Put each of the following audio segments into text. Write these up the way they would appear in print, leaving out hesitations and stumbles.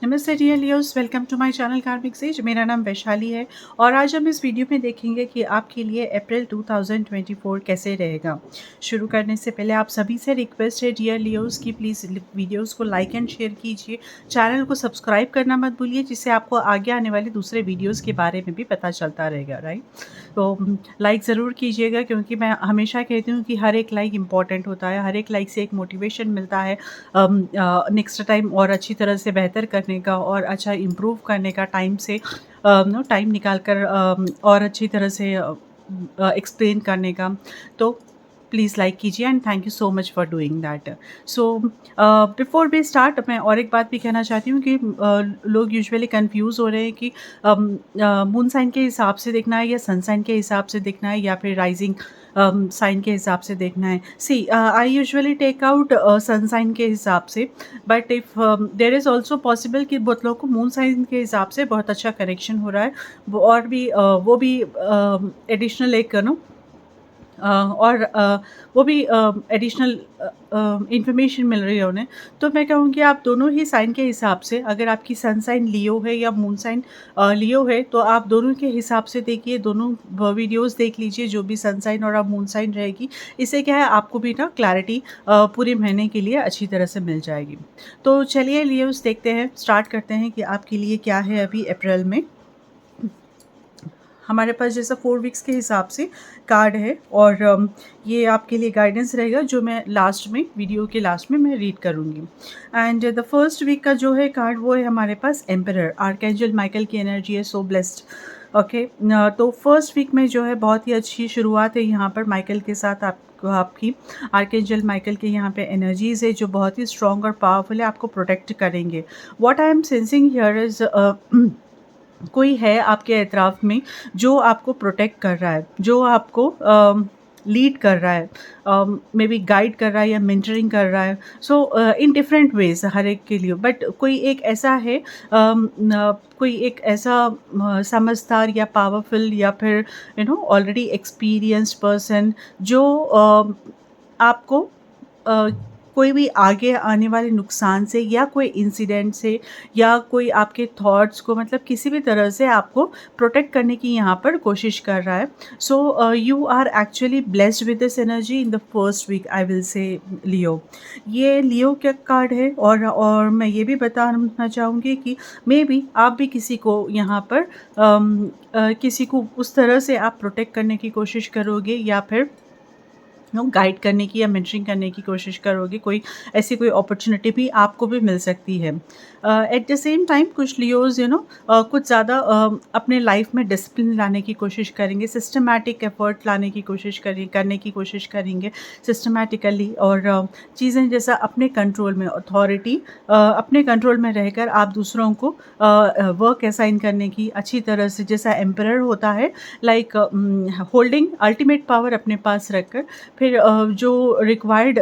नमस्ते dear Leos, welcome to my channel Karmic Sage. मेरा नाम वैशाली है और आज हम इस वीडियो में देखेंगे कि आपके लिए अप्रैल 2024 कैसे रहेगा। शुरू करने से पहले आप सभी से रिक्वेस्ट है डियर लियोस कि प्लीज़ वीडियोस को लाइक एंड शेयर कीजिए, चैनल को सब्सक्राइब करना मत भूलिए, जिससे आपको आगे आने वाले दूसरे वीडियोज़ के बारे में भी पता चलता रहेगा, राइट। तो लाइक ज़रूर कीजिएगा, क्योंकि मैं हमेशा कहती हूँ कि हर एक लाइक इम्पॉर्टेंट होता है, हर एक लाइक से एक मोटिवेशन मिलता है नेक्स्ट टाइम और अच्छी तरह से बेहतर करने का और अच्छा इम्प्रूव करने का, टाइम से टाइम निकाल कर और अच्छी तरह से एक्सप्लेन करने का। तो प्लीज़ लाइक कीजिए and thank you so much for doing that. So before we start, मैं और एक बात भी कहना चाहती हूँ कि लोग यूजुअली कंफ्यूज हो रहे हैं कि मून साइन के हिसाब से देखना है या सन साइन के हिसाब से देखना है या फिर राइजिंग साइन के हिसाब से देखना है। See I usually take out sun sign के हिसाब से, but if there is also possible कि बहुत लोगों को मून साइन के हिसाब से बहुत अच्छा करेक्शन हो रहा है, और भी वो भी एडिशनल एक और वो भी एडिशनल इन्फॉर्मेशन मिल रही है उन्हें। तो मैं कहूँगी आप दोनों ही साइन के हिसाब से, अगर आपकी सन साइन लियो है या मून साइन लियो है, तो आप दोनों के हिसाब से देखिए, दोनों वीडियोस देख लीजिए जो भी सन साइन और आप मून साइन रहेगी। इससे क्या है, आपको भी ना क्लैरिटी पूरे महीने के लिए अच्छी तरह से मिल जाएगी। तो चलिए लियोस देखते हैं, स्टार्ट करते हैं कि आपके लिए क्या है अभी अप्रैल में। हमारे पास जैसा 4 वीक्स के हिसाब से कार्ड है और ये आपके लिए गाइडेंस रहेगा, जो मैं लास्ट में, वीडियो के लास्ट में मैं रीड करूँगी। एंड द फर्स्ट वीक का जो है कार्ड, वो है हमारे पास एम्परर, आर्कएंजल माइकल की एनर्जी है। So blessed. ओके। तो फर्स्ट वीक में जो है बहुत ही अच्छी शुरुआत है यहाँ पर माइकल के साथ आपकी आर्कएंजल माइकल के यहाँ पे एनर्जीज है जो बहुत ही स्ट्रॉन्ग और पावरफुल है, आपको प्रोटेक्ट करेंगे। What I M sensing here is कोई है आपके एतराफ़ में जो आपको प्रोटेक्ट कर रहा है, जो आपको लीड कर रहा है, मे बी गाइड कर रहा है या मेंटरिंग कर रहा है। सो इन डिफरेंट वेज हर एक के लिए, बट कोई एक ऐसा है, कोई एक ऐसा समझदार या पावरफुल या फिर ऑलरेडी एक्सपीरियंस्ड पर्सन जो आपको कोई भी आगे आने वाले नुकसान से या कोई इंसिडेंट से या कोई आपके थॉट्स को, मतलब किसी भी तरह से आपको प्रोटेक्ट करने की यहाँ पर कोशिश कर रहा है। So you are actually blessed with this energy in the first week, I will say Leo. ये लियो का कार्ड है और मैं ये भी बताना चाहूँगी कि मे बी आप भी किसी को यहाँ पर किसी को उस तरह से आप प्रोटेक्ट करने की कोशिश करोगे या फिर गाइड करने की या मेंटरिंग करने की कोशिश करोगे। कोई ऐसी कोई अपॉर्चुनिटी भी आपको भी मिल सकती है। एट द सेम टाइम कुछ लियोज कुछ ज़्यादा अपने लाइफ में डिसिप्लिन लाने की कोशिश करेंगे, सिस्टमैटिक एफर्ट लाने की कोशिश करने की कोशिश करेंगे सिस्टमैटिकली, और चीज़ें जैसा अपने कंट्रोल में, अथॉरिटी अपने कंट्रोल में रहकर आप दूसरों को वर्क असाइन करने की अच्छी तरह से, जैसा एम्परर होता है, लाइक होल्डिंग अल्टीमेट पावर अपने पास रखकर फिर जो रिक्वायर्ड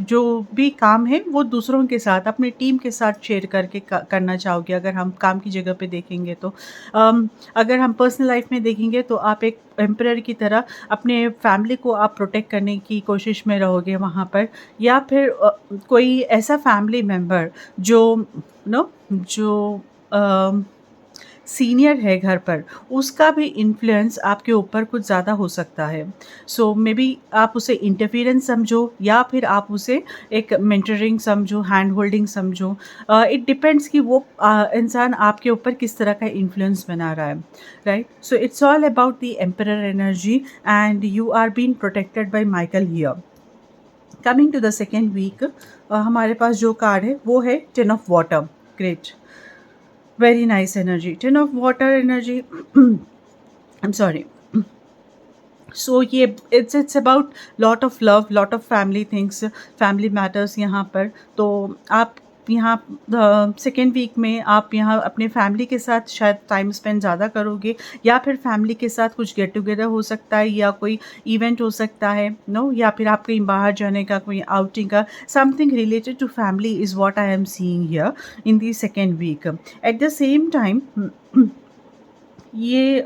जो भी काम है वो दूसरों के साथ, अपनी टीम के साथ शेयर करके करना चाहोगे। अगर हम काम की जगह पे देखेंगे तो अगर हम पर्सनल लाइफ में देखेंगे तो आप एक एम्परर की तरह अपने फैमिली को आप प्रोटेक्ट करने की कोशिश में रहोगे वहाँ पर, या फिर कोई ऐसा फैमिली मेम्बर जो जो सीनियर है घर पर, उसका भी इन्फ्लुएंस आपके ऊपर कुछ ज़्यादा हो सकता है। सो मे बी आप उसे इंटरफेरेंस समझो या फिर आप उसे एक मेंटरिंग समझो, हैंड होल्डिंग समझो। इट डिपेंड्स कि वो इंसान आपके ऊपर किस तरह का इन्फ्लुएंस बना रहा है, right. So it's all about the emperor energy and you are being protected by Michael here. Coming to the second week, हमारे पास जो कार्ड है वो है 10 of water. Great, very nice energy, 10 of water energy. I'm sorry. So ये it's about lot of love, lot of family things, family matters यहाँ पर। तो आप यहाँ सेकेंड वीक में आप यहाँ अपने फैमिली के साथ शायद टाइम स्पेंड ज़्यादा करोगे, या फिर फैमिली के साथ कुछ गेट टुगेदर हो सकता है या कोई इवेंट हो सकता है, या फिर आप कहीं बाहर जाने का, कोई आउटिंग का, something related to family is what I am seeing here in the second week. At the same time you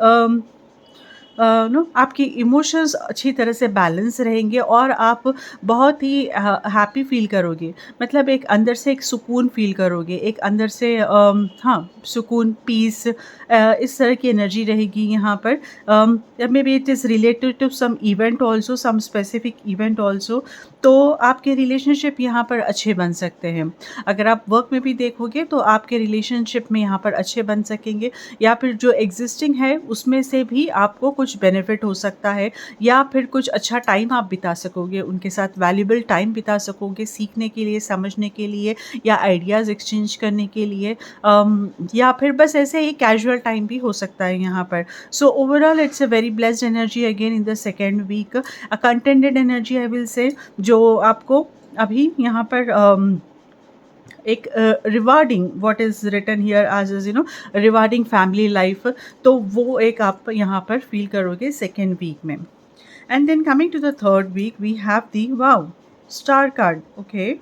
know आपके इमोशंस अच्छी तरह से बैलेंस रहेंगे और आप बहुत ही हैप्पी फील करोगे। मतलब एक अंदर से एक सुकून फील करोगे, एक अंदर से हाँ, सुकून, पीस, इस तरह की एनर्जी रहेगी यहाँ पर। Maybe it is related to some event also, some specific event also. तो आपके रिलेशनशिप यहाँ पर अच्छे बन सकते हैं। अगर आप वर्क में भी देखोगे तो आपके रिलेशनशिप में यहाँ पर अच्छे बन सकेंगे, या फिर जो एग्जिस्टिंग है उसमें से भी आपको कुछ बेनिफिट हो सकता है, या फिर कुछ अच्छा टाइम आप बिता सकोगे उनके साथ, वैल्यूबल टाइम बिता सकोगे सीखने के लिए, समझने के लिए, या आइडियाज़ एक्सचेंज करने के लिए, या फिर बस ऐसे ही कैजुअल टाइम भी हो सकता है यहाँ पर। So overall it's a very blessed energy again in the second week, a contented energy I will say, जो आपको अभी यहाँ पर एक rewarding, what is written here as you know rewarding family life, तो वो एक आप यहाँ पर फील करोगे सेकेंड वीक में। And then coming to the third week we have the wow star card. Okay,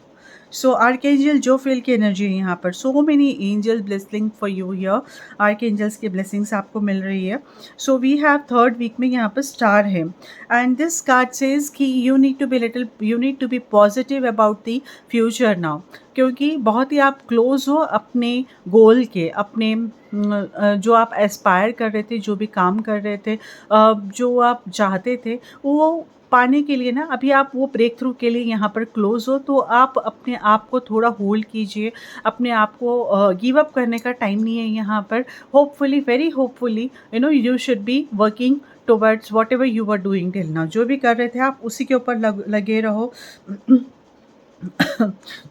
so archangel Jophiel की energy है यहाँ पर। So many angel blessing for you here, archangels की ब्लेसिंग्स आपको मिल रही है। So we have third week में यहाँ पर स्टार है, एंड दिस कार्ड सेज कि you need to be positive about the future now, क्योंकि बहुत ही आप क्लोज हो अपने गोल के, अपने जो आप एस्पायर कर रहे थे, जो भी काम कर रहे थे, जो आप चाहते थे, वो पाने के लिए ना अभी आप वो ब्रेक थ्रू के लिए यहाँ पर क्लोज हो। तो आप अपने आप को थोड़ा होल्ड कीजिए, अपने आप को गिव अप करने का टाइम नहीं है यहाँ पर। Hopefully, very hopefully, you know you should be working towards whatever you are doing till now. जो भी कर रहे थे आप उसी के ऊपर लगे रहो।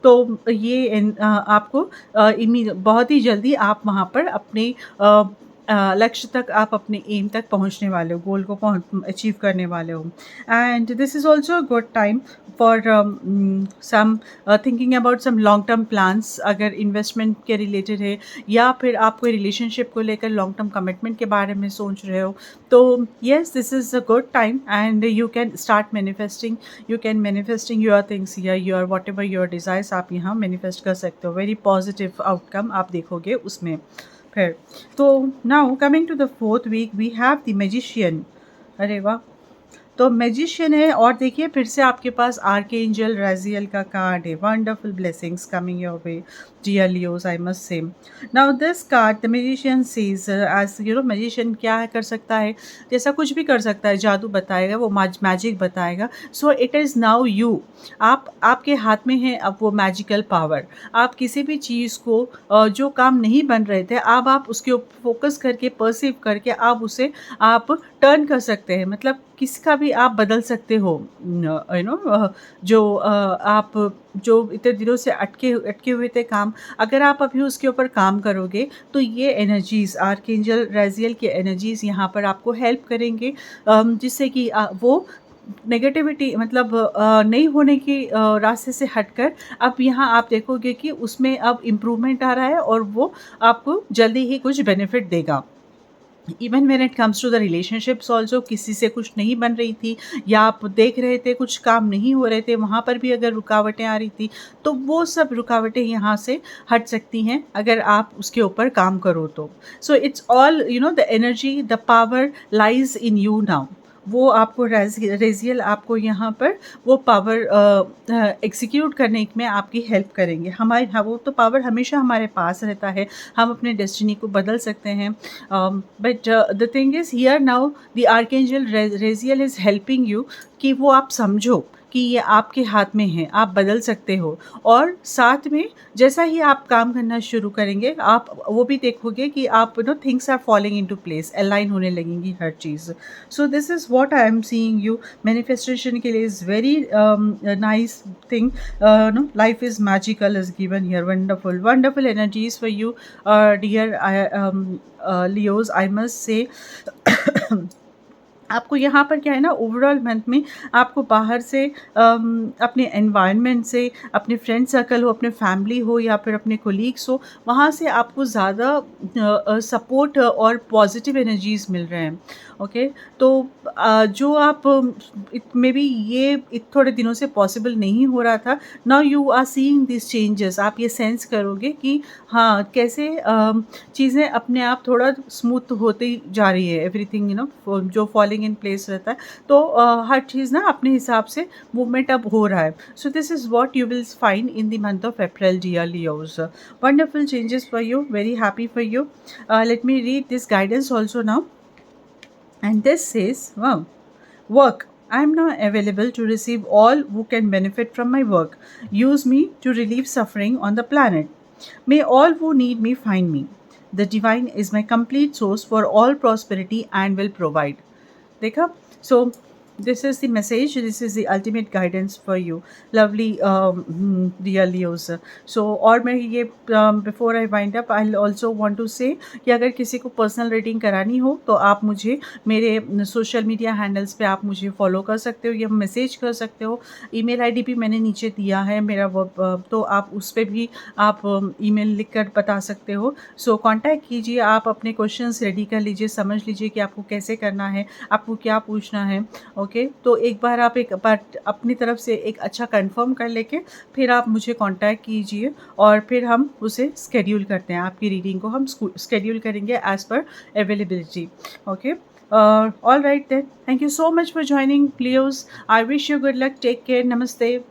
तो ये आपको बहुत ही जल्दी आप वहाँ पर अपने लक्ष्य तक, आप अपने एम तक पहुँचने वाले हो, गोल को अचीव करने वाले हो। And this is also a good time for some thinking about some long term plans, अगर इन्वेस्टमेंट के रिलेटेड है, या फिर आप कोई रिलेशनशिप को लेकर लॉन्ग टर्म कमिटमेंट के बारे में सोच रहे हो, तो yes this is a good time and you can start manifesting, you can manifesting your things या your whatever your desires, आप यहाँ मैनिफेस्ट कर सकते हो। वेरी पॉजिटिव आउटकम आप देखोगे उसमें। फिर तो now coming to the fourth week we have the magician. अरे वाह, तो मैजिशियन है, और देखिए फिर से आपके पास आर्कएंजल राजियल का कार्ड है। Wonderful blessings coming your way dear Leos, I must say. Now this card the magician says, as you know magician क्या कर सकता है, जैसा कुछ भी कर सकता है, जादू बताएगा वो, मैजिक बताएगा। So it is now you, आपके हाथ में है अब वो मैजिकल पावर। आप किसी भी चीज़ को जो काम नहीं बन रहे थे, अब आप उसके ऊपर फोकस करके, परसीव करके आप उसे आप टर्न कर सकते हैं। मतलब किसका भी आप बदल सकते हो, यू नो जो आप जो इतने दिनों से अटके हुए थे काम, अगर आप अभी उसके ऊपर काम करोगे तो ये एनर्जीज़, आर्कएंजल राजियल की एनर्जीज़ यहाँ पर आपको हेल्प करेंगे, जिससे कि वो नेगेटिविटी, मतलब नहीं होने की रास्ते से हटकर अब यहाँ आप देखोगे कि उसमें अब इम्प्रूवमेंट आ रहा है, और वो आपको जल्दी ही कुछ बेनिफिट देगा। Even when it comes to the relationships also, किसी से कुछ नहीं बन रही थी, या आप देख रहे थे कुछ काम नहीं हो रहे थे, वहाँ पर भी अगर रुकावटें आ रही थी, तो वो सब रुकावटें यहाँ से हट सकती हैं अगर आप उसके ऊपर काम करो तो। सो it's all, you know the energy, the power lies in you now. वो आपको रेजियल आपको यहाँ पर वो पावर एग्जीक्यूट करने में आपकी हेल्प करेंगे। हमारे, हाँ, वो तो पावर हमेशा हमारे पास रहता है, हम अपने डेस्टिनी को बदल सकते हैं। But the thing is here now the archangel Raziel is helping you कि वो आप समझो कि ये आपके हाथ में है, आप बदल सकते हो। और साथ में जैसा ही आप काम करना शुरू करेंगे, आप वो भी देखोगे कि आप know things are falling into place, align होने लगेंगी हर चीज़। So this is what I am seeing you. Manifestation के लिए is very nice thing, know life is magical is given here. Wonderful energies for you dear Leos, I must say. आपको यहाँ पर क्या है ना, ओवरऑल मंथ में आपको बाहर से अपने एनवायरनमेंट से, अपने फ्रेंड सर्कल हो, अपने फैमिली हो, या फिर अपने कोलीग्स हो, वहाँ से आपको ज़्यादा सपोर्ट और पॉजिटिव एनर्जीज़ मिल रहे हैं। ओके। तो जो आप मे बी ये थोड़े दिनों से पॉसिबल नहीं हो रहा था, now you are seeing this changes. आप ये सेंस करोगे कि हाँ, कैसे चीज़ें अपने आप थोड़ा स्मूथ होती जा रही है, एवरीथिंग जो फॉलिंग इन प्लेस रहता है। तो हर चीज़ ना अपने हिसाब से मूवमेंट अब हो रहा है। So this is what you will find in the month of April, dear Leos. Wonderful changes for you, very happy for you. Let me read this guidance also now. And this says, wow, work. I am now available to receive all who can benefit from my work. Use me to relieve suffering on the planet. May all who need me find me. The divine is my complete source for all prosperity and will provide. देखा? So this is the message, this is the ultimate guidance for you, lovely dear Leos. So और मैं ये before I wind up I'll also want to say कि अगर किसी को personal reading करानी हो तो आप मुझे मेरे सोशल मीडिया हैंडल्स पे आप मुझे फॉलो कर सकते हो या मैसेज कर सकते हो। ईमेल आईडी भी मैंने नीचे दिया है मेरा, तो आप उस पर भी आप ईमेल लिख कर बता सकते हो। सो कांटेक्ट कीजिए, आप अपने क्वेश्चंस रेडी कर लीजिए, समझ लीजिए कि आपको कैसे करना है, आपको क्या पूछना है। ओके, तो एक बार आप एक बार अपनी तरफ से एक अच्छा कंफर्म कर लेके फिर आप मुझे कांटेक्ट कीजिए और फिर हम उसे स्केड्यूल करते हैं। आपकी रीडिंग को हम स्केड्यूल करेंगे as per availability. Okay, all right then, thank you so much for joining, Leos. I wish you good luck, take care, namaste.